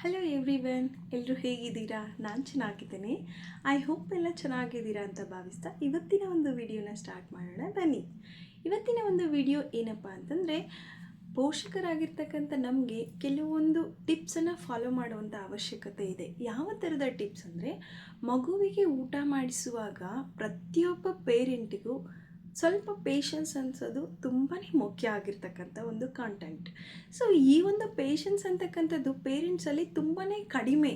Hello everyone, ಎಲ್ಲರೂ ಹೇಗಿದ್ದೀರಾ? ನಾನು ಚೆನ್ನಾಗಿದ್ದೀನಿ. ಐ ಹೋಪ್ ಎಲ್ಲ ಚೆನ್ನಾಗಿದ್ದೀರಾ ಅಂತ ಭಾವಿಸ್ತಾ ಇವತ್ತಿನ ಒಂದು ವಿಡಿಯೋನ ಸ್ಟಾರ್ಟ್ ಮಾಡೋಣ ಬನ್ನಿ. ಇವತ್ತಿನ ಒಂದು ವಿಡಿಯೋ ಏನಪ್ಪ ಅಂತಂದರೆ, ಪೋಷಕರಾಗಿರ್ತಕ್ಕಂಥ ನಮಗೆ ಕೆಲವೊಂದು ಟಿಪ್ಸನ್ನು ಫಾಲೋ ಮಾಡುವಂಥ ಅವಶ್ಯಕತೆ ಇದೆ. ಯಾವ ಥರದ ಟಿಪ್ಸ್ ಅಂದರೆ, ಮಗುವಿಗೆ ಊಟ ಮಾಡಿಸುವಾಗ ಪ್ರತಿಯೊಬ್ಬ ಪೇರೆಂಟಿಗೂ ಸ್ವಲ್ಪ ಪೇಷನ್ಸ್ ಅನ್ಸೋದು ತುಂಬಾ ಮುಖ್ಯ ಆಗಿರ್ತಕ್ಕಂಥ ಒಂದು ಕಾಂಟೆಂಟ್. ಸೊ ಈ ಒಂದು ಪೇಷನ್ಸ್ ಅಂತಕ್ಕಂಥದ್ದು ಪೇರೆಂಟ್ಸಲ್ಲಿ ತುಂಬಾ ಕಡಿಮೆ.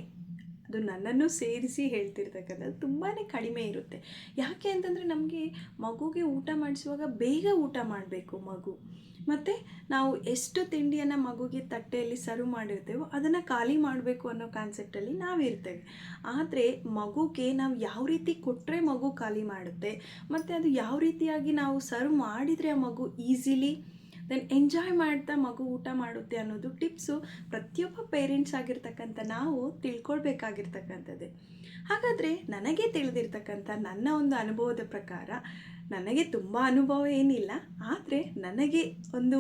ಅದು ನನ್ನನ್ನು ಸೇರಿಸಿ ಹೇಳ್ತಿರ್ತಕ್ಕಂಥದ್ದು ತುಂಬಾ ಕಡಿಮೆ ಇರುತ್ತೆ. ಯಾಕೆ ಅಂತಂದರೆ, ನಮಗೆ ಮಗುಗೆ ಊಟ ಮಾಡಿಸುವಾಗ ಬೇಗ ಊಟ ಮಾಡಬೇಕು ಮಗು. ಮತ್ತು ನಾವು ಎಷ್ಟು ತಿಂಡಿಯನ್ನು ಮಗುಗೆ ತಟ್ಟೆಯಲ್ಲಿ ಸರ್ವ್ ಮಾಡಿರ್ತೇವೋ ಅದನ್ನು ಖಾಲಿ ಮಾಡಬೇಕು ಅನ್ನೋ ಕಾನ್ಸೆಪ್ಟಲ್ಲಿ ನಾವಿರ್ತೇವೆ. ಆದರೆ ಮಗುಗೆ ನಾವು ಯಾವ ರೀತಿ ಕೊಟ್ಟರೆ ಮಗು ಖಾಲಿ ಮಾಡುತ್ತೆ, ಮತ್ತು ಅದು ಯಾವ ರೀತಿಯಾಗಿ ನಾವು ಸರ್ವ್ ಮಾಡಿದರೆ ಆ ಮಗು ಈಸಿಲಿ ದೆನ್ ಎಂಜಾಯ್ ಮಾಡ್ತಾ ಮಗು ಊಟ ಮಾಡುತ್ತೆ ಅನ್ನೋದು ಟಿಪ್ಸು ಪ್ರತಿಯೊಬ್ಬ ಪೇರೆಂಟ್ಸ್ ಆಗಿರ್ತಕ್ಕಂಥ ನಾವು ತಿಳ್ಕೊಳ್ಬೇಕಾಗಿರ್ತಕ್ಕಂಥದ್ದೇ. ಹಾಗಾದರೆ ನನಗೆ ತಿಳಿದಿರ್ತಕ್ಕಂಥ ನನ್ನ ಒಂದು ಅನುಭವದ ಪ್ರಕಾರ, ನನಗೆ ತುಂಬ ಅನುಭವ ಏನಿಲ್ಲ, ಆದರೆ ನನಗೆ ಒಂದು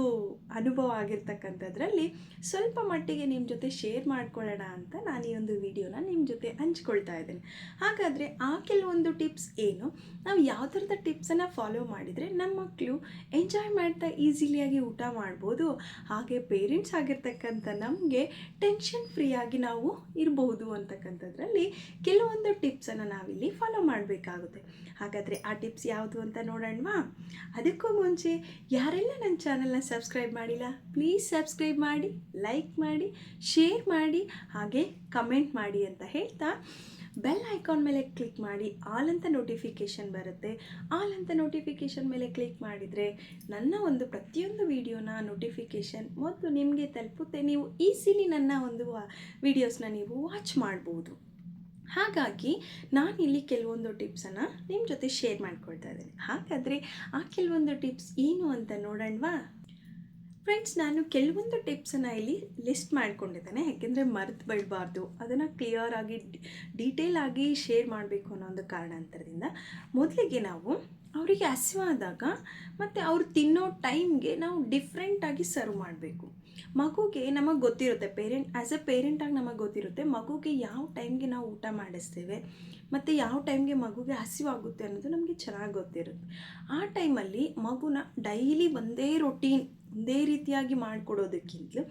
ಅನುಭವ ಆಗಿರ್ತಕ್ಕಂಥದ್ರಲ್ಲಿ ಸ್ವಲ್ಪ ಮಟ್ಟಿಗೆ ನಿಮ್ಮ ಜೊತೆ ಶೇರ್ ಮಾಡ್ಕೊಳ್ಳೋಣ ಅಂತ ನಾನು ಈ ಒಂದು ವಿಡಿಯೋನ ನಿಮ್ಮ ಜೊತೆ ಹಂಚ್ಕೊಳ್ತಾ ಇದ್ದೇನೆ. ಹಾಗಾದರೆ ಆ ಕೆಲವೊಂದು ಟಿಪ್ಸ್ ಏನು, ನಾವು ಯಾವ ಥರದ ಟಿಪ್ಸನ್ನು ಫಾಲೋ ಮಾಡಿದರೆ ನಮ್ಮ ಮಕ್ಕಳು ಎಂಜಾಯ್ ಮಾಡ್ತಾ ಈಸಿಲಿಯಾಗಿ ಊಟ ಮಾಡ್ಬೋದು, ಹಾಗೆ ಪೇರೆಂಟ್ಸ್ ಆಗಿರ್ತಕ್ಕಂಥ ನಮಗೆ ಟೆನ್ಷನ್ ಫ್ರೀಯಾಗಿ ನಾವು ಇರಬಹುದು ಅಂತಕ್ಕಂಥದ್ರಲ್ಲಿ ಕೆಲವೊಂದು ಟಿಪ್ಸನ್ನು ನಾವಿಲ್ಲಿ ಫಾಲೋ ಮಾಡಬೇಕಾಗುತ್ತೆ. ಹಾಗಾದರೆ ಆ ಟಿಪ್ಸ್ ಯಾವುದು ಅಂತ ನೋಡೋಣವಾ? ಅದಕ್ಕೂ ಮುಂಚೆ ಯಾರೆಲ್ಲ ನನ್ನ ಚಾನಲ್ನ ಸಬ್ಸ್ಕ್ರೈಬ್ ಮಾಡಿಲ್ಲ, ಪ್ಲೀಸ್ ಸಬ್ಸ್ಕ್ರೈಬ್ ಮಾಡಿ, ಲೈಕ್ ಮಾಡಿ, ಶೇರ್ ಮಾಡಿ, ಹಾಗೆ ಕಮೆಂಟ್ ಮಾಡಿ ಅಂತ ಹೇಳ್ತಾ ಬೆಲ್ ಐಕಾನ್ ಮೇಲೆ ಕ್ಲಿಕ್ ಮಾಡಿ. ಆಲ್ ಅಂತ ನೋಟಿಫಿಕೇಷನ್ ಬರುತ್ತೆ. ಆಲ್ ಅಂತ ನೋಟಿಫಿಕೇಷನ್ ಮೇಲೆ ಕ್ಲಿಕ್ ಮಾಡಿದರೆ ನನ್ನ ಒಂದು ಪ್ರತಿಯೊಂದು ವಿಡಿಯೋನ ನೋಟಿಫಿಕೇಷನ್ ಮೊದಲು ನಿಮಗೆ ತಲುಪುತ್ತೆ. ನೀವು ಈಸಿಲಿ ನನ್ನ ಒಂದು ವಿಡಿಯೋಸ್ನ ನೀವು ವಾಚ್ ಮಾಡ್ಬೋದು. ಹಾಗಾಗಿ ನಾನಿಲ್ಲಿ ಕೆಲವೊಂದು ಟಿಪ್ಸನ್ನು ನಿಮ್ಮ ಜೊತೆ ಶೇರ್ ಮಾಡ್ಕೊಳ್ತಾ ಇದ್ದೇನೆ. ಹಾಗಾದರೆ ಆ ಕೆಲವೊಂದು ಟಿಪ್ಸ್ ಏನು ಅಂತ ನೋಡೋಣವಾ? ಫ್ರೆಂಡ್ಸ್, ನಾನು ಕೆಲವೊಂದು ಟಿಪ್ಸನ್ನು ಇಲ್ಲಿ ಲಿಸ್ಟ್ ಮಾಡ್ಕೊಂಡಿದ್ದೇನೆ, ಯಾಕೆಂದರೆ ಮರೆತು ಬಿಡಬಾರ್ದು, ಅದನ್ನು ಕ್ಲಿಯರ್ ಆಗಿ ಡೀಟೇಲ್ ಆಗಿ ಶೇರ್ ಮಾಡಬೇಕು ಅನ್ನೋ ಒಂದು ಕಾರಣಾಂತರದಿಂದ. ಮೊದಲಿಗೆ ನಾವು ಅವರಿಗೆ ಹಸಿವಾದಾಗ ಮತ್ತು ಅವ್ರು ತಿನ್ನೋ ಟೈಮ್ಗೆ ನಾವು ಡಿಫ್ರೆಂಟಾಗಿ ಸರ್ವ್ ಮಾಡಬೇಕು. ಮಗುಗೆ ನಮಗೆ ಗೊತ್ತಿರುತ್ತೆ, ಆ್ಯಸ್ ಎ ಪೇರೆಂಟಾಗಿ ನಮಗೆ ಗೊತ್ತಿರುತ್ತೆ ಮಗುಗೆ ಯಾವ ಟೈಮ್ಗೆ ನಾವು ಊಟ ಮಾಡಿಸ್ತೇವೆ ಮತ್ತು ಯಾವ ಟೈಮ್ಗೆ ಮಗುಗೆ ಹಸಿವಾಗುತ್ತೆ ಅನ್ನೋದು ನಮಗೆ ಚೆನ್ನಾಗಿ ಗೊತ್ತಿರುತ್ತೆ. ಆ ಟೈಮಲ್ಲಿ ಮಗುನ ಡೈಲಿ ಒಂದೇ ರೀತಿಯಾಗಿ ಮಾಡಿಕೊಡೋದಕ್ಕಿಂತಲೂ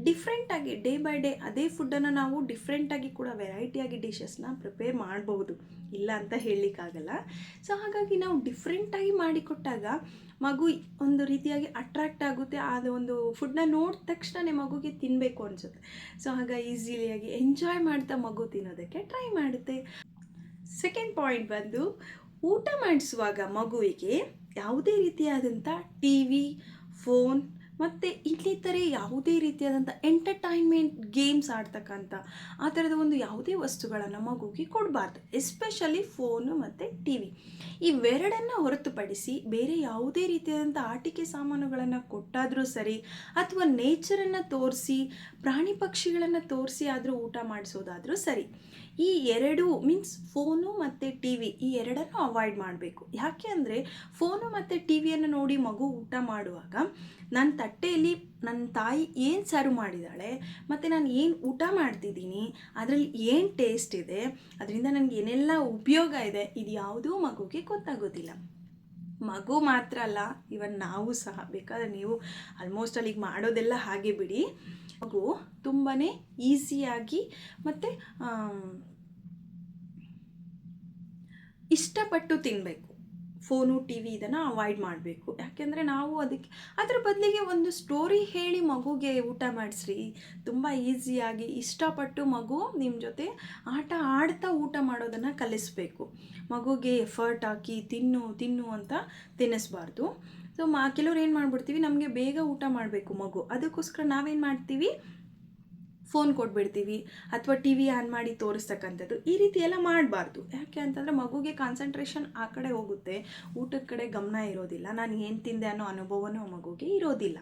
ಡಿಫ್ರೆಂಟಾಗಿ ಡೇ ಬೈ ಡೇ ಅದೇ ಫುಡ್ಡನ್ನು ನಾವು ಡಿಫ್ರೆಂಟಾಗಿ ಕೂಡ ವೆರೈಟಿಯಾಗಿ ಡಿಶಸ್ನ ಪ್ರಿಪೇರ್ ಮಾಡ್ಬೋದು, ಇಲ್ಲ ಅಂತ ಹೇಳಲಿಕ್ಕಾಗಲ್ಲ. ಸೊ ಹಾಗಾಗಿ ನಾವು ಡಿಫ್ರೆಂಟಾಗಿ ಮಾಡಿಕೊಟ್ಟಾಗ ಮಗು ಒಂದು ರೀತಿಯಾಗಿ ಅಟ್ರಾಕ್ಟ್ ಆಗುತ್ತೆ. ಅದು ಒಂದು ಫುಡ್ನ ನೋಡಿದ ತಕ್ಷಣ ಮಗುಗೆ ತಿನ್ನಬೇಕು ಅನಿಸುತ್ತೆ. ಸೊ ಆಗ ಈಸಿಲಿಯಾಗಿ ಎಂಜಾಯ್ ಮಾಡ್ತಾ ಮಗು ತಿನ್ನೋದಕ್ಕೆ ಟ್ರೈ ಮಾಡುತ್ತೆ. ಸೆಕೆಂಡ್ ಪಾಯಿಂಟ್ ಬಂದು, ಊಟ ಮಾಡಿಸುವಾಗ ಮಗುವಿಗೆ ಯಾವುದೇ ರೀತಿಯಾದಂಥ ಟಿ ವಿ, ಫೋನ್ ಮತ್ತು ಇನ್ನಿತರೆ ಯಾವುದೇ ರೀತಿಯಾದಂಥ ಎಂಟರ್ಟೈನ್ಮೆಂಟ್ ಗೇಮ್ಸ್ ಆಡ್ತಕ್ಕಂಥ ಆ ಥರದ ಒಂದು ಯಾವುದೇ ವಸ್ತುಗಳನ್ನು ಮಗುಗೆ ಕೊಡಬಾರ್ದು. ಎಸ್ಪೆಷಲಿ ಫೋನು ಮತ್ತು ಟಿ ವಿ ಇವೆರಡನ್ನು ಹೊರತುಪಡಿಸಿ ಬೇರೆ ಯಾವುದೇ ರೀತಿಯಾದಂಥ ಆಟಿಕೆ ಸಾಮಾನುಗಳನ್ನು ಕೊಟ್ಟಾದರೂ ಸರಿ, ಅಥವಾ ನೇಚರನ್ನು ತೋರಿಸಿ, ಪ್ರಾಣಿ ಪಕ್ಷಿಗಳನ್ನು ತೋರಿಸಿ ಆದರೂ ಊಟ ಮಾಡಿಸೋದಾದರೂ ಸರಿ. ಈ ಎರಡು ಮೀನ್ಸ್ ಫೋನು ಮತ್ತು ಟಿ ವಿ ಈ ಎರಡನ್ನು ಅವಾಯ್ಡ್ ಮಾಡಬೇಕು. ಯಾಕೆ ಅಂದರೆ, ಫೋನು ಮತ್ತು ಟಿ ವಿಯನ್ನು ನೋಡಿ ಮಗು ಊಟ ಮಾಡುವಾಗ ನನ್ನ ತಟ್ಟೆಯಲ್ಲಿ ನನ್ನ ತಾಯಿ ಏನು ಸರ್ವ್ ಮಾಡಿದ್ದಾಳೆ ಮತ್ತು ನಾನು ಏನು ಊಟ ಮಾಡ್ತಿದ್ದೀನಿ, ಅದರಲ್ಲಿ ಏನು ಟೇಸ್ಟ್ ಇದೆ, ಅದರಿಂದ ನನಗೆ ಏನೆಲ್ಲ ಉಪಯೋಗ ಇದೆ, ಇದು ಯಾವುದೂ ಮಗುಗೆ ಗೊತ್ತಾಗೋದಿಲ್ಲ. ಮಗು ಮಾತ್ರ ಅಲ್ಲ, ಇವನ್ ನಾವು ಸಹ. ಬೇಕಾದರೆ ನೀವು ಆಲ್ಮೋಸ್ಟ್ ಅಲ್ಲಿಗೆ ಮಾಡೋದೆಲ್ಲ ಹಾಗೆ ಬಿಡಿ, ಮಗು ತುಂಬಾ ಈಸಿಯಾಗಿ ಮತ್ತು ಇಷ್ಟಪಟ್ಟು ತಿನ್ನಬೇಕು. ಫೋನು ಟಿ ವಿ ಇದನ್ನು ಅವಾಯ್ಡ್ ಮಾಡಬೇಕು. ಯಾಕೆಂದರೆ ನಾವು ಅದರ ಬದಲಿಗೆ ಒಂದು ಸ್ಟೋರಿ ಹೇಳಿ ಮಗುಗೆ ಊಟ ಮಾಡಿಸ್ರಿ. ತುಂಬ ಈಸಿಯಾಗಿ ಇಷ್ಟಪಟ್ಟು ಮಗು ನಿಮ್ಮ ಜೊತೆ ಆಟ ಆಡ್ತಾ ಊಟ ಮಾಡೋದನ್ನು ಕಲಿಸ್ಬೇಕು. ಮಗುಗೆ ಎಫರ್ಟ್ ಹಾಕಿ ತಿನ್ನು ಅಂತ ತಿನ್ನಿಸ್ಬಾರ್ದು. ಸೊ ಕೆಲವ್ರು ಏನು ಮಾಡಿಬಿಡ್ತೀವಿ, ನಮಗೆ ಬೇಗ ಊಟ ಮಾಡಬೇಕು ಮಗು, ಅದಕ್ಕೋಸ್ಕರ ನಾವೇನು ಮಾಡ್ತೀವಿ, ಫೋನ್ ಕೊಟ್ಬಿಡ್ತೀವಿ ಅಥವಾ ಟಿ ವಿ ಆನ್ ಮಾಡಿ ತೋರಿಸ್ತಕ್ಕಂಥದ್ದು. ಈ ರೀತಿ ಎಲ್ಲ ಮಾಡಬಾರ್ದು. ಯಾಕೆ ಅಂತಂದರೆ ಮಗುಗೆ ಕಾನ್ಸಂಟ್ರೇಷನ್ ಆ ಕಡೆ ಹೋಗುತ್ತೆ, ಊಟದ ಕಡೆ ಗಮನ ಇರೋದಿಲ್ಲ, ನಾನು ಏನು ತಿಂದೆ ಅನ್ನೋ ಅನುಭವನೂ ಮಗುಗೆ ಇರೋದಿಲ್ಲ.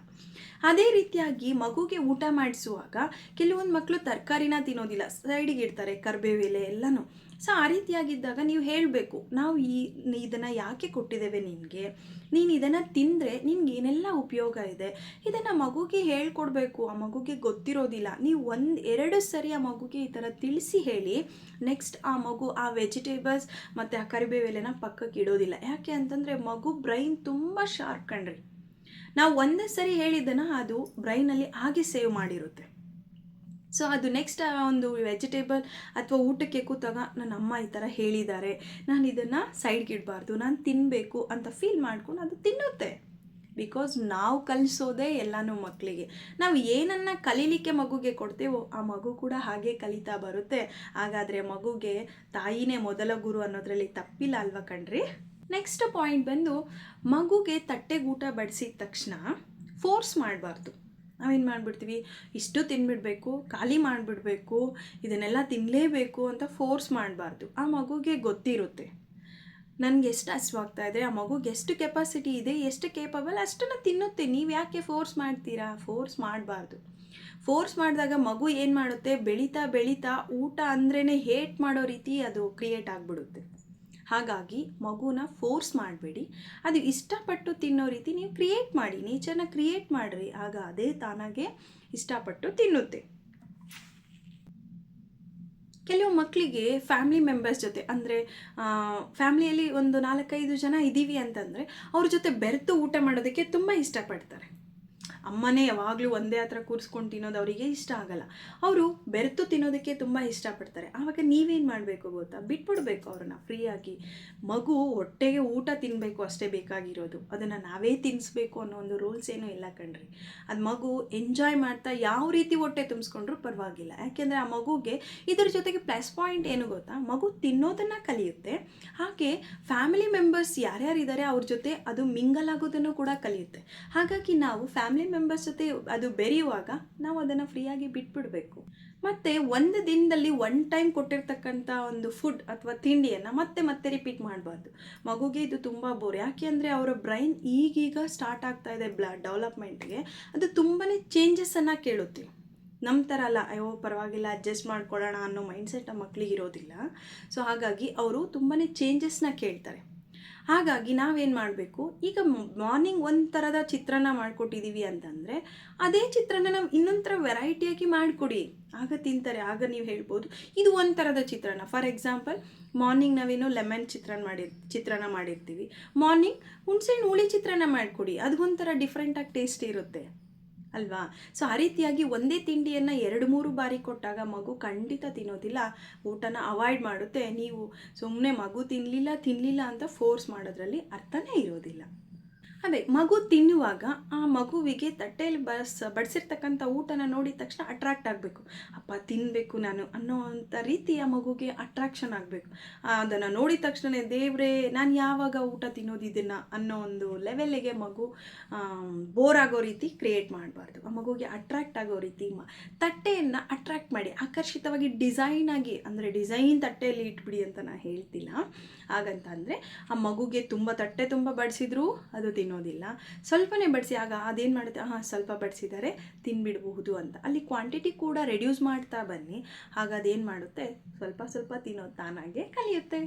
ಅದೇ ರೀತಿಯಾಗಿ ಮಗುಗೆ ಊಟ ಮಾಡಿಸುವಾಗ ಕೆಲವೊಂದು ಮಕ್ಕಳು ತರಕಾರಿನ ತಿನ್ನೋದಿಲ್ಲ, ಸೈಡಿಗೆ ಇಡ್ತಾರೆ, ಕರಿಬೇವು ಎಲೆ ಎಲ್ಲನೂ. ಸೊ ಆ ರೀತಿಯಾಗಿದ್ದಾಗ ನೀವು ಹೇಳಬೇಕು, ನಾವು ಇದನ್ನು ಯಾಕೆ ಕೊಟ್ಟಿದ್ದೇವೆ ನಿನಗೆ, ನೀನು ಇದನ್ನು ತಿಂದರೆ ನಿನ್ಗೆ ಏನೆಲ್ಲ ಉಪಯೋಗ ಇದೆ, ಇದನ್ನು ಮಗುಗೆ ಹೇಳ್ಕೊಡ್ಬೇಕು. ಆ ಮಗುಗೆ ಗೊತ್ತಿರೋದಿಲ್ಲ. ನೀವು ಎರಡು ಸರಿ ಆ ಮಗುಗೆ ಈ ಥರ ತಿಳಿಸಿ ಹೇಳಿ ನೆಕ್ಸ್ಟ್ ಆ ಮಗು ಆ ವೆಜಿಟೇಬಲ್ಸ್ ಮತ್ತು ಆ ಕರಿಬೇವೆಲೆನ ಪಕ್ಕಕ್ಕೆ ಇಡೋದಿಲ್ಲ. ಯಾಕೆ ಅಂತಂದರೆ ಮಗು ಬ್ರೈನ್ ತುಂಬ ಶಾರ್ಪ್ ಕಣ್ರಿ. ನಾವು ಒಂದೇ ಸರಿ ಹೇಳಿದ್ದನ್ನು ಅದು ಬ್ರೈನಲ್ಲಿ ಹಾಗೆ ಸೇವ್ ಮಾಡಿರುತ್ತೆ. ಸೊ ಅದು ನೆಕ್ಸ್ಟ್ ಆ ಒಂದು ವೆಜಿಟೇಬಲ್ ಅಥವಾ ಊಟಕ್ಕೆ ಕೂತಾಗ ನನ್ನ ಅಮ್ಮ ಈ ಥರ ಹೇಳಿದ್ದಾರೆ, ನಾನು ಇದನ್ನು ಸೈಡ್ಗೆ ಇಡಬಾರ್ದು, ನಾನು ತಿನ್ನಬೇಕು ಅಂತ ಫೀಲ್ ಮಾಡ್ಕೊಂಡು ಅದು ತಿನ್ನುತ್ತೆ. ಬಿಕಾಸ್ ನಾವು ಕಲಿಸೋದೇ ಎಲ್ಲನೂ ಮಕ್ಕಳಿಗೆ. ನಾವು ಏನನ್ನು ಕಲೀಲಿಕ್ಕೆ ಮಗುಗೆ ಕೊಡ್ತೇವೋ ಆ ಮಗು ಕೂಡ ಹಾಗೆ ಕಲಿತಾ ಬರುತ್ತೆ. ಹಾಗಾದರೆ ಮಗುಗೆ ತಾಯಿನೇ ಮೊದಲ ಗುರು ಅನ್ನೋದ್ರಲ್ಲಿ ತಪ್ಪಿಲ್ಲ ಅಲ್ವಾ ಕಣ್ರಿ. ನೆಕ್ಸ್ಟ್ ಪಾಯಿಂಟ್ ಬಂದು, ಮಗುಗೆ ತಟ್ಟೆಗೆ ಊಟ ಬಡಿಸಿದ ತಕ್ಷಣ ಫೋರ್ಸ್ ಮಾಡಬಾರ್ದು. ನಾವೇನು ಮಾಡಿಬಿಡ್ತೀವಿ, ಇಷ್ಟು ತಿನ್ಬಿಡಬೇಕು, ಖಾಲಿ ಮಾಡಿಬಿಡ್ಬೇಕು, ಇದನ್ನೆಲ್ಲ ತಿನ್ನಲೇಬೇಕು ಅಂತ ಫೋರ್ಸ್ ಮಾಡಬಾರ್ದು. ಆ ಮಗುಗೆ ಗೊತ್ತಿರುತ್ತೆ ನನಗೆ ಎಷ್ಟು ಹಸಿವಾಗ್ತಾ ಇದೆ, ಆ ಮಗುಗೆ ಎಷ್ಟು ಕೆಪಾಸಿಟಿ ಇದೆ, ಎಷ್ಟು ಕೇಪಬಲ್ ಅಷ್ಟನ್ನು ತಿನ್ನುತ್ತೆ. ನೀವು ಯಾಕೆ ಫೋರ್ಸ್ ಮಾಡ್ತೀರಾ? ಫೋರ್ಸ್ ಮಾಡಬಾರ್ದು. ಫೋರ್ಸ್ ಮಾಡಿದಾಗ ಮಗು ಏನು ಮಾಡುತ್ತೆ, ಬೆಳೀತಾ ಬೆಳೀತಾ ಊಟ ಅಂದ್ರೇ ಹೇಟ್ ಮಾಡೋ ರೀತಿ ಅದು ಕ್ರಿಯೇಟ್ ಆಗಿಬಿಡುತ್ತೆ. ಹಾಗಾಗಿ ಮಗುನ ಫೋರ್ಸ್ ಮಾಡಬೇಡಿ, ಅದು ಇಷ್ಟಪಟ್ಟು ತಿನ್ನೋ ರೀತಿ ನೀವು ಕ್ರಿಯೇಟ್ ಮಾಡಿ, ನೇಚರ್ನ ಕ್ರಿಯೇಟ್ ಮಾಡಿರಿ. ಆಗ ಅದೇ ತಾನಾಗೆ ಇಷ್ಟಪಟ್ಟು ತಿನ್ನುತ್ತೆ. ಕೆಲವು ಮಕ್ಕಳಿಗೆ ಫ್ಯಾಮಿಲಿ ಮೆಂಬರ್ಸ್ ಜೊತೆ ಅಂದರೆ ಫ್ಯಾಮಿಲಿಯಲ್ಲಿ ಒಂದು 4-5 ಜನ ಇದ್ದೀವಿ ಅಂತಂದರೆ ಅವ್ರ ಜೊತೆ ಬೆರೆತು ಊಟ ಮಾಡೋದಕ್ಕೆ ತುಂಬ ಇಷ್ಟಪಡ್ತಾರೆ. ಅಮ್ಮನೇ ಯಾವಾಗಲೂ ಒಂದೇ ಹತ್ರ ಕೂರಿಸ್ಕೊಂಡು ತಿನ್ನೋದು ಅವರಿಗೆ ಇಷ್ಟ ಆಗಲ್ಲ. ಅವರು ಬೆರೆತು ತಿನ್ನೋದಕ್ಕೆ ತುಂಬ ಇಷ್ಟಪಡ್ತಾರೆ. ಆವಾಗ ನೀವೇನು ಮಾಡಬೇಕು ಗೊತ್ತಾ, ಬಿಟ್ಬಿಡ್ಬೇಕು ಅವ್ರನ್ನ ಫ್ರೀಯಾಗಿ. ಮಗು ಹೊಟ್ಟೆಗೆ ಊಟ ತಿನ್ನಬೇಕು ಅಷ್ಟೇ ಬೇಕಾಗಿರೋದು, ಅದನ್ನು ನಾವೇ ತಿನ್ನಿಸ್ಬೇಕು ಅನ್ನೋ ಒಂದು ರೂಲ್ಸ್ ಏನೂ ಇಲ್ಲ ಕಣ್ರಿ. ಅದು ಮಗು ಎಂಜಾಯ್ ಮಾಡ್ತಾ ಯಾವ ರೀತಿ ಹೊಟ್ಟೆ ತುಂಬಿಸ್ಕೊಂಡ್ರೂ ಪರವಾಗಿಲ್ಲ. ಯಾಕೆಂದರೆ ಆ ಮಗುಗೆ ಇದ್ರ ಜೊತೆಗೆ ಪ್ಲಸ್ ಪಾಯಿಂಟ್ ಏನು ಗೊತ್ತಾ, ಮಗು ತಿನ್ನೋದನ್ನು ಕಲಿಯುತ್ತೆ, ಹಾಗೆ ಫ್ಯಾಮಿಲಿ ಮೆಂಬರ್ಸ್ ಯಾರ್ಯಾರಿದ್ದಾರೆ ಅವ್ರ ಜೊತೆ ಅದು ಮಿಂಗಲ್ ಆಗೋದನ್ನು ಕೂಡ ಕಲಿಯುತ್ತೆ. ಹಾಗಾಗಿ ನಾವು ಫ್ಯಾಮಿಲಿ ಮೆಂಬರ್ಸ್ ಜೊತೆ ಅದು ಬೆರೆಯುವಾಗ ನಾವು ಅದನ್ನು ಫ್ರೀಯಾಗಿ ಬಿಟ್ಬಿಡಬೇಕು. ಮತ್ತು ಒಂದು ದಿನದಲ್ಲಿ ಒನ್ ಟೈಮ್ ಕೊಟ್ಟಿರ್ತಕ್ಕಂಥ ಒಂದು ಫುಡ್ ಅಥವಾ ತಿಂಡಿಯನ್ನು ಮತ್ತೆ ರಿಪೀಟ್ ಮಾಡಬಾರ್ದು. ಮಗುಗೆ ಇದು ತುಂಬ ಬೋರ್. ಯಾಕೆ ಅಂದರೆ ಅವರ ಬ್ರೈನ್ ಈಗೀಗ ಸ್ಟಾರ್ಟ್ ಆಗ್ತಾ ಇದೆ ಡೆವಲಪ್ಮೆಂಟ್ಗೆ, ಅದು ತುಂಬಾ ಚೇಂಜಸ್ಸನ್ನು ಕೇಳುತ್ತೆ. ನಮ್ಮ ಥರ ಅಲ್ಲ, ಅಯ್ಯೋ ಪರವಾಗಿಲ್ಲ ಅಡ್ಜಸ್ಟ್ ಮಾಡ್ಕೊಳ್ಳೋಣ ಅನ್ನೋ ಮೈಂಡ್ಸೆಟ್ ಆ ಮಕ್ಕಳಿಗೆ ಇರೋದಿಲ್ಲ. ಸೊ ಹಾಗಾಗಿ ಅವರು ತುಂಬಾ ಚೇಂಜಸ್ನ ಕೇಳ್ತಾರೆ. ಹಾಗಾಗಿ ನಾವೇನು ಮಾಡಬೇಕು, ಈಗ ಮಾರ್ನಿಂಗ್ ಒಂದು ಥರದ ಚಿತ್ರಾನ್ನ ಮಾಡಿಕೊಟ್ಟಿದ್ದೀವಿ ಅಂತಂದರೆ ಅದೇ ಚಿತ್ರಾನ್ನ ನಾವು ಇನ್ನೊಂದು ಥರ ವೆರೈಟಿಯಾಗಿ ಮಾಡಿಕೊಡಿ, ಆಗ ತಿಂತಾರೆ. ಆಗ ನೀವು ಹೇಳ್ಬೋದು ಇದು ಒಂದು ಥರದ ಚಿತ್ರಾನ್ನ. ಫಾರ್ ಎಕ್ಸಾಂಪಲ್, ಮಾರ್ನಿಂಗ್ ನಾವೇನೋ ಲೆಮನ್ ಚಿತ್ರಾನ್ನ ಮಾಡಿರ್ತೀವಿ, ಮಾರ್ನಿಂಗ್ ಹುಣಸೆಹಣ್ಣು ಹುಳಿ ಚಿತ್ರಾನ್ನ ಮಾಡಿಕೊಡಿ, ಅದು ಒಂಥರ ಡಿಫ್ರೆಂಟಾಗಿ ಟೇಸ್ಟ್ ಇರುತ್ತೆ ಅಲ್ವಾ. ಸೊ ಆ ರೀತಿಯಾಗಿ ಒಂದೇ ತಿಂಡಿಯನ್ನು 2-3 ಬಾರಿ ಕೊಟ್ಟಾಗ ಮಗು ಖಂಡಿತ ತಿನ್ನೋದಿಲ್ಲ, ಊಟನ ಅವಾಯ್ಡ್ ಮಾಡುತ್ತೆ. ನೀವು ಸುಮ್ಮನೆ ಮಗು ತಿನ್ನಲಿಲ್ಲ ಅಂತ ಫೋರ್ಸ್ ಮಾಡೋದ್ರಲ್ಲಿ ಅರ್ಥನೇ ಇರೋದಿಲ್ಲ. ಅದೇ ಮಗು ತಿನ್ನುವಾಗ ಆ ಮಗುವಿಗೆ ತಟ್ಟೆಯಲ್ಲಿ ಬಡಿಸಿರ್ತಕ್ಕಂಥ ಊಟನ ನೋಡಿದ ತಕ್ಷಣ ಅಟ್ರಾಕ್ಟ್ ಆಗಬೇಕು. ಅಪ್ಪ ತಿನ್ನಬೇಕು ನಾನು ಅನ್ನೋವಂಥ ರೀತಿ ಆ ಮಗುಗೆ ಅಟ್ರಾಕ್ಷನ್ ಆಗಬೇಕು. ಅದನ್ನು ನೋಡಿದ ತಕ್ಷಣ ದೇವ್ರೇ ನಾನು ಯಾವಾಗ ಊಟ ತಿನ್ನೋದು ಇದನ್ನು ಅನ್ನೋ ಒಂದು ಲೆವೆಲ್ಲಿಗೆ ಮಗು ಬೋರ್ ಆಗೋ ರೀತಿ ಕ್ರಿಯೇಟ್ ಮಾಡಬಾರ್ದು. ಆ ಮಗುಗೆ ಅಟ್ರಾಕ್ಟ್ ಆಗೋ ರೀತಿ ತಟ್ಟೆಯನ್ನು ಅಟ್ರಾಕ್ಟ್ ಮಾಡಿ ಆಕರ್ಷಿತವಾಗಿ ಡಿಸೈನಾಗಿ, ಅಂದರೆ ಡಿಸೈನ್ ತಟ್ಟೆಯಲ್ಲಿ ಇಟ್ಬಿಡಿ ಅಂತ ನಾನು ಹೇಳ್ತಿಲ್ಲ. ಹಾಗಂತ ಅಂದರೆ ಆ ಮಗುಗೆ ತುಂಬ ತಟ್ಟೆ ತುಂಬ ಬಡಿಸಿದ್ರೂ ಅದು ತಿನ್ನೋದಿಲ್ಲ, ಸ್ವಲ್ಪನೇ ಬಡಿಸಿ ಆಗ ಅದೇನು ಮಾಡುತ್ತೆ, ಸ್ವಲ್ಪ ಬಡಿಸಿದ್ದಾರೆ ತಿನ್ಬಿಡಬಹುದು ಅಂತ ಅಲ್ಲಿ ಕ್ವಾಂಟಿಟಿ ಕೂಡ ರೆಡ್ಯೂಸ್ ಮಾಡ್ತಾ ಬನ್ನಿ. ಆಗ ಅದೇನು ಮಾಡುತ್ತೆ, ಸ್ವಲ್ಪ ತಿನ್ನೋದು ತಾನಾಗೆ ಕಲಿಯುತ್ತೆ.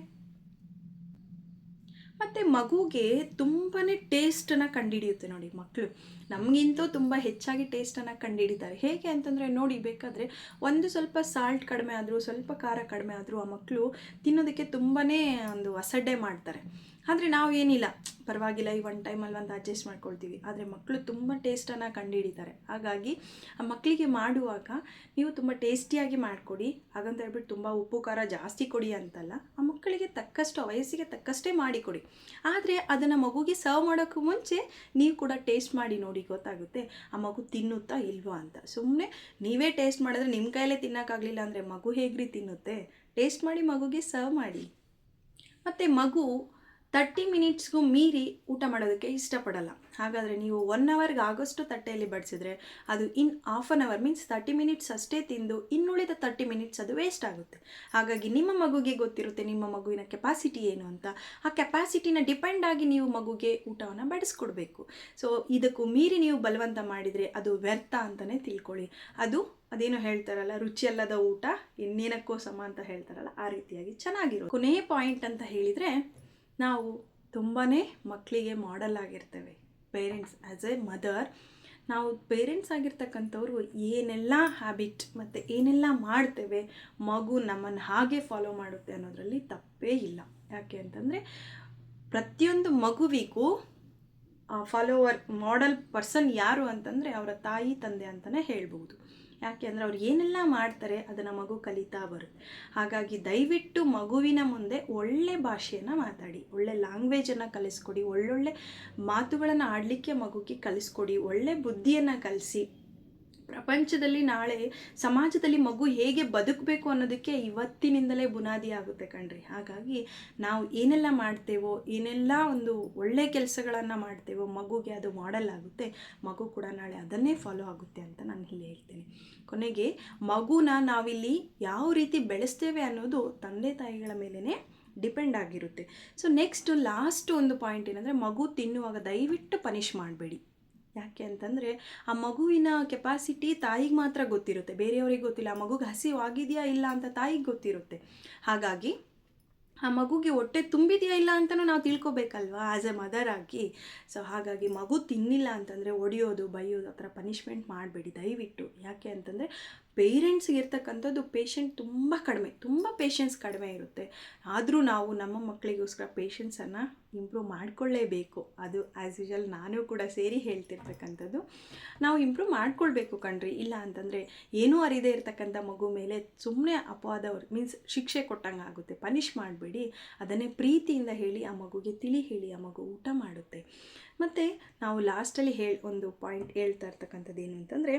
ಮತ್ತು ಮಗುಗೆ ತುಂಬಾ ಟೇಸ್ಟನ್ನು ಕಂಡುಹಿಡಿಯುತ್ತೆ ನೋಡಿ ಮಕ್ಕಳು. ನಮಗಿಂತೂ ತುಂಬ ಹೆಚ್ಚಾಗಿ ಟೇಸ್ಟನ್ನು ಕಂಡುಹಿಡಿತಾರೆ. ಹೇಗೆ ಅಂತಂದರೆ ನೋಡಿ, ಬೇಕಾದರೆ ಒಂದು ಸ್ವಲ್ಪ ಸಾಲ್ಟ್ ಕಡಿಮೆ ಆದರೂ, ಸ್ವಲ್ಪ ಖಾರ ಕಡಿಮೆ ಆದರೂ ಆ ಮಕ್ಕಳು ತಿನ್ನೋದಕ್ಕೆ ತುಂಬಾ ಒಂದು ಅಸಡ್ಡೆ ಮಾಡ್ತಾರೆ. ಆದರೆ ನಾವು ಏನಿಲ್ಲ, ಪರವಾಗಿಲ್ಲ ಈ ಒನ್ ಟೈಮಲ್ಲಿ ಒಂದು ಅಡ್ಜಸ್ಟ್ ಮಾಡ್ಕೊಳ್ತೀವಿ. ಆದರೆ ಮಕ್ಕಳು ತುಂಬ ಟೇಸ್ಟನ್ನು ಕಂಡುಹಿಡಿತಾರೆ. ಹಾಗಾಗಿ ಆ ಮಕ್ಕಳಿಗೆ ಮಾಡುವಾಗ ನೀವು ತುಂಬ ಟೇಸ್ಟಿಯಾಗಿ ಮಾಡಿಕೊಡಿ. ಹಾಗಂತ ಹೇಳ್ಬಿಟ್ಟು ತುಂಬ ಉಪ್ಪು ಖಾರ ಜಾಸ್ತಿ ಕೊಡಿ ಅಂತಲ್ಲ, ಆ ಮಕ್ಕಳಿಗೆ ತಕ್ಕಷ್ಟು, ವಯಸ್ಸಿಗೆ ತಕ್ಕಷ್ಟೇ ಮಾಡಿಕೊಡಿ. ಆದರೆ ಅದನ್ನು ಮಗುಗೆ ಸರ್ವ್ ಮಾಡೋಕ್ಕೂ ಮುಂಚೆ ನೀವು ಕೂಡ ಟೇಸ್ಟ್ ಮಾಡಿ ನೋಡಿ, ಗೊತ್ತಾಗುತ್ತೆ ಆ ಮಗು ತಿನ್ನುತ್ತಾ ಇಲ್ವಾ ಅಂತ. ಸುಮ್ಮನೆ ನೀವೇ ಟೇಸ್ಟ್ ಮಾಡಿದ್ರೆ ನಿಮ್ಮ ಕೈಯಲ್ಲೇ ತಿನ್ನೋಕ್ಕಾಗಲಿಲ್ಲ ಅಂದರೆ ಮಗು ಹೇಗ್ರಿ ತಿನ್ನುತ್ತೆ? ಟೇಸ್ಟ್ ಮಾಡಿ ಮಗುಗೆ ಸರ್ವ್ ಮಾಡಿ. ಮತ್ತು ಮಗು 30 ಮಿನಿಟ್ಸ್ಗೂ ಮೀರಿ ಊಟ ಮಾಡೋದಕ್ಕೆ ಇಷ್ಟಪಡಲ್ಲ. ಹಾಗಾದರೆ ನೀವು 1 ಅವರ್ಗೆ ಆಗೋಷ್ಟು ತಟ್ಟೆಯಲ್ಲಿ ಬಡಿಸಿದ್ರೆ ಅದು in half an hour means 30 minutes ಅಷ್ಟೇ ತಿಂದು ಇನ್ನುಳಿದ 30 ಮಿನಿಟ್ಸ್ ಅದು ವೇಸ್ಟ್ ಆಗುತ್ತೆ. ಹಾಗಾಗಿ ನಿಮ್ಮ ಮಗುಗೆ ಗೊತ್ತಿರುತ್ತೆ ನಿಮ್ಮ ಮಗುವಿನ ಕೆಪಾಸಿಟಿ ಏನು ಅಂತ. ಆ ಕೆಪಾಸಿಟಿನ ಡಿಪೆಂಡ್ ಆಗಿ ನೀವು ಮಗುಗೆ ಊಟವನ್ನು ಬಡಿಸ್ಕೊಡ್ಬೇಕು. ಸೊ ಇದಕ್ಕೂ ಮೀರಿ ನೀವು ಬಲವಂತ ಮಾಡಿದರೆ ಅದು ವ್ಯರ್ಥ ಅಂತಲೇ ತಿಳ್ಕೊಳ್ಳಿ. ಅದೇನೋ ಹೇಳ್ತಾರಲ್ಲ, ರುಚಿಯಲ್ಲದ ಊಟ ಇನ್ನೇನಕ್ಕೋ ಸಮ ಅಂತ ಹೇಳ್ತಾರಲ್ಲ, ಆ ರೀತಿಯಾಗಿ ಚೆನ್ನಾಗಿರೋ. ಕೊನೆಯ ಪಾಯಿಂಟ್ ಅಂತ ಹೇಳಿದರೆ, ನಾವು ತುಂಬಾ ಮಕ್ಕಳಿಗೆ ಮಾಡೆಲ್ ಆಗಿರ್ತೇವೆ. ಪೇರೆಂಟ್ಸ್ ಆ್ಯಸ್ ಎ ಮದರ್ ನಾವು ಪೇರೆಂಟ್ಸ್ ಆಗಿರ್ತಕ್ಕಂಥವ್ರು ಏನೆಲ್ಲ ಹ್ಯಾಬಿಟ್ ಮತ್ತು ಏನೆಲ್ಲ ಮಾಡ್ತೇವೆ ಮಗು ನಮ್ಮನ್ನು ಹಾಗೆ ಫಾಲೋ ಮಾಡುತ್ತೆ ಅನ್ನೋದರಲ್ಲಿ ತಪ್ಪೇ ಇಲ್ಲ. ಯಾಕೆ ಅಂತಂದರೆ ಪ್ರತಿಯೊಂದು ಮಗುವಿಗೂ ಫಾಲೋವರ್ ಮಾಡೆಲ್ ಪರ್ಸನ್ ಯಾರು ಅಂತಂದರೆ ಅವರ ತಾಯಿ ತಂದೆ ಅಂತಲೇ ಹೇಳ್ಬೋದು. ಯಾಕೆ ಅಂದರೆ ಅವ್ರು ಏನೆಲ್ಲ ಮಾಡ್ತಾರೆ ಅದನ್ನು ಮಗು ಕಲಿತಾ ಬರುತ್ತೆ. ಹಾಗಾಗಿ ದಯವಿಟ್ಟು ಮಗುವಿನ ಮುಂದೆ ಒಳ್ಳೆ ಭಾಷೆಯನ್ನು ಮಾತಾಡಿ, ಒಳ್ಳೆ ಲ್ಯಾಂಗ್ವೇಜನ್ನು ಕಲಿಸ್ಕೊಡಿ, ಒಳ್ಳೊಳ್ಳೆ ಮಾತುಗಳನ್ನು ಆಡಲಿಕ್ಕೆ ಮಗುಗೆ ಕಲಿಸ್ಕೊಡಿ, ಒಳ್ಳೆ ಬುದ್ಧಿಯನ್ನು ಕಲಿಸಿ. ಪ್ರಪಂಚದಲ್ಲಿ ನಾಳೆ ಸಮಾಜದಲ್ಲಿ ಮಗು ಹೇಗೆ ಬದುಕಬೇಕು ಅನ್ನೋದಕ್ಕೆ ಇವತ್ತಿನಿಂದಲೇ ಬುನಾದಿ ಆಗುತ್ತೆ ಕಣ್ರಿ. ಹಾಗಾಗಿ ನಾವು ಏನೆಲ್ಲ ಮಾಡ್ತೇವೋ, ಏನೆಲ್ಲ ಒಂದು ಒಳ್ಳೆ ಕೆಲಸಗಳನ್ನು ಮಾಡ್ತೇವೋ ಮಗುಗೆ ಅದು ಮಾಡೆಲ್ ಆಗುತ್ತೆ. ಮಗು ಕೂಡ ನಾಳೆ ಅದನ್ನೇ ಫಾಲೋ ಆಗುತ್ತೆ ಅಂತ ನಾನು ಇಲ್ಲಿ ಹೇಳ್ತೇನೆ. ಕೊನೆಗೆ ಮಗುನ ನಾವಿಲ್ಲಿ ಯಾವ ರೀತಿ ಬೆಳೆಸ್ತೇವೆ ಅನ್ನೋದು ತಂದೆ ತಾಯಿಗಳ ಮೇಲೇ ಡಿಪೆಂಡ್ ಆಗಿರುತ್ತೆ. ಸೊ ಲಾಸ್ಟ್ ಒಂದು ಪಾಯಿಂಟ್ ಏನಂದರೆ, ಮಗು ತಿನ್ನುವಾಗ ದಯವಿಟ್ಟು ಪನಿಷ್ ಮಾಡಬೇಡಿ. ಯಾಕೆ ಅಂತಂದರೆ ಆ ಮಗುವಿನ ಕೆಪಾಸಿಟಿ ತಾಯಿಗೆ ಮಾತ್ರ ಗೊತ್ತಿರುತ್ತೆ, ಬೇರೆಯವ್ರಿಗೆ ಗೊತ್ತಿಲ್ಲ. ಆ ಮಗುಗೆ ಹಸಿವಾಗಿದೆಯಾ ಇಲ್ಲ ಅಂತ ತಾಯಿಗೆ ಗೊತ್ತಿರುತ್ತೆ. ಹಾಗಾಗಿ ಆ ಮಗುಗೆ ಹೊಟ್ಟೆ ತುಂಬಿದೆಯಾ ಇಲ್ಲ ಅಂತಲೂ ನಾವು ತಿಳ್ಕೊಬೇಕಲ್ವಾ ಆ್ಯಸ್ ಎ ಮದರ್ ಆಗಿ. ಸೊ ಹಾಗಾಗಿ ಮಗು ತಿನ್ನಿಲ್ಲ ಅಂತಂದರೆ ಒಡೆಯೋದು, ಬೈಯೋದು, ಆ ಥರ ಪನಿಷ್ಮೆಂಟ್ ಮಾಡಬೇಡಿ ದಯವಿಟ್ಟು. ಯಾಕೆ ಅಂತಂದರೆ ಪೇರೆಂಟ್ಸ್ಗೆ ಇರ್ತಕ್ಕಂಥದ್ದು ತುಂಬ ಪೇಷನ್ಸ್ ಕಡಿಮೆ ಇರುತ್ತೆ. ಆದರೂ ನಾವು ನಮ್ಮ ಮಕ್ಕಳಿಗೋಸ್ಕರ ಪೇಷನ್ಸನ್ನು ಇಂಪ್ರೂವ್ ಮಾಡಿಕೊಳ್ಳೇಬೇಕು. ಅದು ಆ್ಯಸ್ ಯೂಶುವಲ್ ನಾನು ಕೂಡ ಸೇರಿ ಹೇಳ್ತಿರ್ತಕ್ಕಂಥದ್ದು. ನಾವು ಇಂಪ್ರೂವ್ ಮಾಡ್ಕೊಳ್ಬೇಕು ಕಣ್ರಿ. ಇಲ್ಲ ಅಂತಂದರೆ ಏನೂ ಅರಿದೇ ಇರ್ತಕ್ಕಂಥ ಮಗು ಮೇಲೆ ಸುಮ್ಮನೆ ಅಪವಾದ ಮೀನ್ಸ್ ಶಿಕ್ಷೆ ಕೊಟ್ಟಂಗೆ ಆಗುತ್ತೆ. ಪನಿಷ್ ಮಾಡಬೇಡಿ, ಅದನ್ನೇ ಪ್ರೀತಿಯಿಂದ ಹೇಳಿ, ಆ ಮಗುಗೆ ತಿಳಿ ಹೇಳಿ, ಆ ಮಗು ಊಟ ಮಾಡುತ್ತೆ. ಮತ್ತು ನಾವು ಲಾಸ್ಟಲ್ಲಿ ಒಂದು ಪಾಯಿಂಟ್ ಹೇಳ್ತಾ ಇರ್ತಕ್ಕಂಥದ್ದು ಏನು ಅಂತಂದರೆ,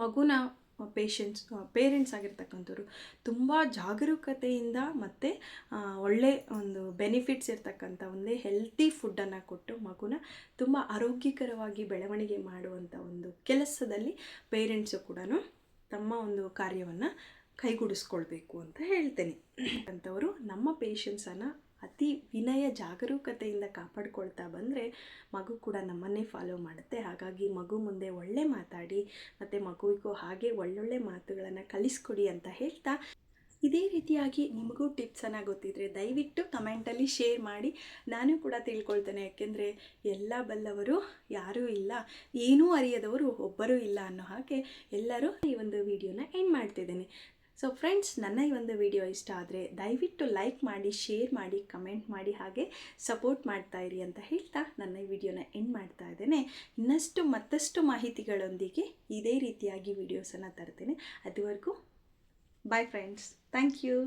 ಮಗುನ ಪೇರೆಂಟ್ಸ್ ಆಗಿರ್ತಕ್ಕಂಥವ್ರು ತುಂಬ ಜಾಗರೂಕತೆಯಿಂದ ಮತ್ತು ಒಳ್ಳೆ ಒಂದು ಬೆನಿಫಿಟ್ಸ್ ಇರ್ತಕ್ಕಂಥ ಒಂದೇ ಹೆಲ್ತಿ ಫುಡ್ಡನ್ನು ಕೊಟ್ಟು ಮಗುನ ತುಂಬ ಆರೋಗ್ಯಕರವಾಗಿ ಬೆಳವಣಿಗೆ ಮಾಡುವಂಥ ಒಂದು ಕೆಲಸದಲ್ಲಿ ಪೇರೆಂಟ್ಸು ಕೂಡ ತಮ್ಮ ಒಂದು ಕಾರ್ಯವನ್ನು ಕೈಗೂಡಿಸ್ಕೊಳ್ಬೇಕು ಅಂತ ಹೇಳ್ತೇನೆ. ಅಂಥವರು ನಮ್ಮ ಪೇಷನ್ಸನ್ನು ಅತಿ ವಿನಯ ಜಾಗರೂಕತೆಯಿಂದ ಕಾಪಾಡ್ಕೊಳ್ತಾ ಬಂದರೆ ಮಗು ಕೂಡ ನಮ್ಮನ್ನೇ ಫಾಲೋ ಮಾಡುತ್ತೆ. ಹಾಗಾಗಿ ಮಗು ಮುಂದೆ ಒಳ್ಳೆ ಮಾತಾಡಿ ಮತ್ತು ಮಗುವಿಗೂ ಹಾಗೆ ಒಳ್ಳೊಳ್ಳೆ ಮಾತುಗಳನ್ನು ಕಲಿಸ್ಕೊಡಿ ಅಂತ ಹೇಳ್ತಾ, ಇದೇ ರೀತಿಯಾಗಿ ನಿಮಗೂ ಟಿಪ್ಸನ್ನು ಗೊತ್ತಿದ್ದರೆ ದಯವಿಟ್ಟು ಕಮೆಂಟಲ್ಲಿ ಶೇರ್ ಮಾಡಿ. ನಾನು ಕೂಡ ತಿಳ್ಕೊಳ್ತೇನೆ. ಯಾಕೆಂದರೆ ಎಲ್ಲ ಬಲ್ಲವರು ಯಾರೂ ಇಲ್ಲ, ಏನೂ ಅರಿಯದವರು ಒಬ್ಬರೂ ಇಲ್ಲ ಅನ್ನೋ ಹಾಗೆ ಎಲ್ಲರೂ ಈ ಒಂದು ವಿಡಿಯೋನ ಎಂಡ್ ಮಾಡ್ತಿದ್ದೇನೆ. ಸೊ ಫ್ರೆಂಡ್ಸ್, ನನ್ನ ಈ ಒಂದು ವಿಡಿಯೋ ಇಷ್ಟ ಆದರೆ ದಯವಿಟ್ಟು ಲೈಕ್ ಮಾಡಿ, ಶೇರ್ ಮಾಡಿ, ಕಮೆಂಟ್ ಮಾಡಿ, ಹಾಗೆ ಸಪೋರ್ಟ್ ಮಾಡ್ತಾಯಿರಿ ಅಂತ ಹೇಳ್ತಾ ನನ್ನ ಈ ವಿಡಿಯೋನ ಎಂಡ್ ಮಾಡ್ತಾ ಇದ್ದೇನೆ. ಮತ್ತಷ್ಟು ಮಾಹಿತಿಗಳೊಂದಿಗೆ ಇದೇ ರೀತಿಯಾಗಿ ವಿಡಿಯೋಸನ್ನು ತರ್ತೇನೆ. ಅದುವರೆಗೂ ಬಾಯ್ ಫ್ರೆಂಡ್ಸ್, ಥ್ಯಾಂಕ್ ಯು.